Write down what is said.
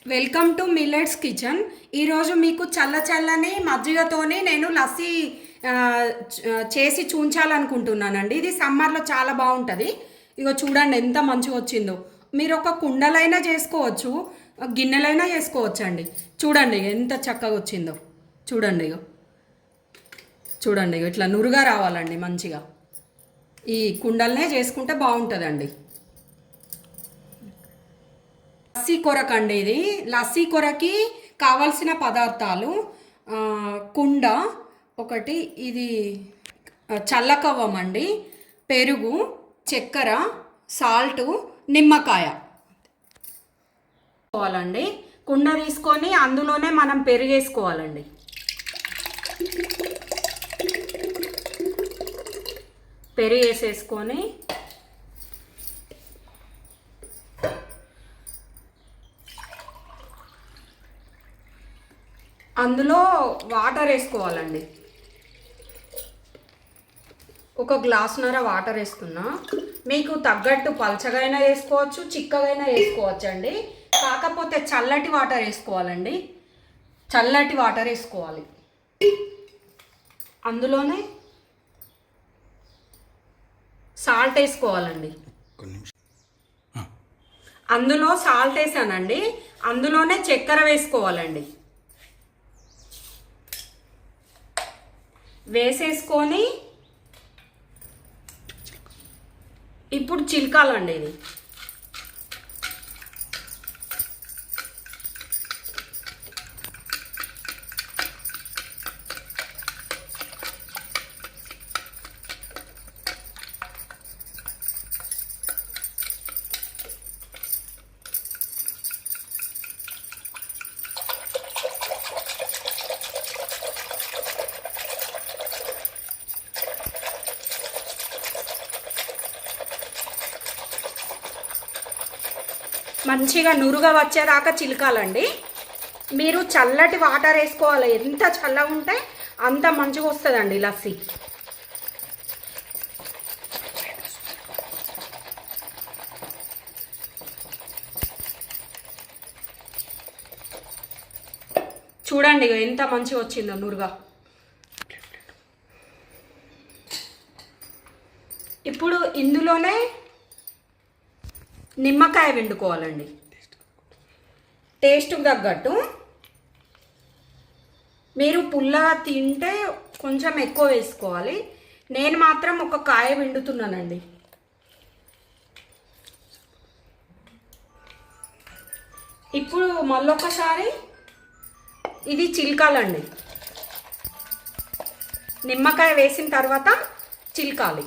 Welcome to millets kitchen. ఈరోజు మీకు చల్లని మజ్జిగతోని నేను లస్సీ చేసి చూంచాలనుకుంటున్నానండి. ఇది సమ్మర్లో చాలా బాగుంటుంది. ఇగో చూడండి ఎంత మంచిగా వచ్చిందో. మీరు ఒక కుండలైనా చేసుకోవచ్చు, గిన్నెలైనా చేసుకోవచ్చు అండి. చూడండి ఎంత చక్కగా వచ్చిందో. చూడండి చూడండి ఇట్లా నురుగా రావాలండి మంచిగా. ఈ కుండలనే చేసుకుంటే బాగుంటుందండి. లస్సీ కొరకండి ఇది. లస్సీ కొరకి కావలసిన పదార్థాలు కుండ ఒకటి, ఇది చల్లకవ్వం అండి, పెరుగు, చక్కెర, సాల్టు, నిమ్మకాయ వేసుకోవాలండి. కుండ తీసుకొని అందులోనే మనం పెరుగేసుకోవాలండి. పెరుగు వేసేసుకొని అందులో వాటర్ వేసుకోవాలండి. ఒక గ్లాసున్నర వాటర్ వేసుకున్నా. మీకు తగ్గట్టు పల్చగైనా వేసుకోవచ్చు, చిక్కగైనా వేసుకోవచ్చు అండి. కాకపోతే చల్లటి వాటర్ వేసుకోవాలండి. చల్లటి వాటర్ వేసుకోవాలి. అందులోనే సాల్ట్ వేసుకోవాలండి. అందులో సాల్ట్ వేసానండి. అందులోనే చక్కెర వేసుకోవాలండి. వేసేసుకొని ఇప్పుడు చిలకాలండి ఇది. మంచిగా నురుగా వచ్చేదాకా చిలకాలండి. మీరు చల్లటి వాటర్ వేసుకోవాలి. ఎంత చల్లగా ఉంటే అంత మంచిగా వస్తుందండి లస్సీ. చూడండి ఎంత మంచిగా వచ్చిందో నురుగా. ఇప్పుడు ఇందులోనే నిమ్మకాయ పిండుకోవాలండి. టేస్ట్కి తగ్గట్టు. మీరు పుల్లగా తింటే కొంచెం ఎక్కువ వేసుకోవాలి. నేను మాత్రం ఒక కాయ పిండుతున్నానండి. ఇప్పుడు మళ్ళొకసారి ఇది చిలకాలండి. నిమ్మకాయ వేసిన తర్వాత చిలకాలి.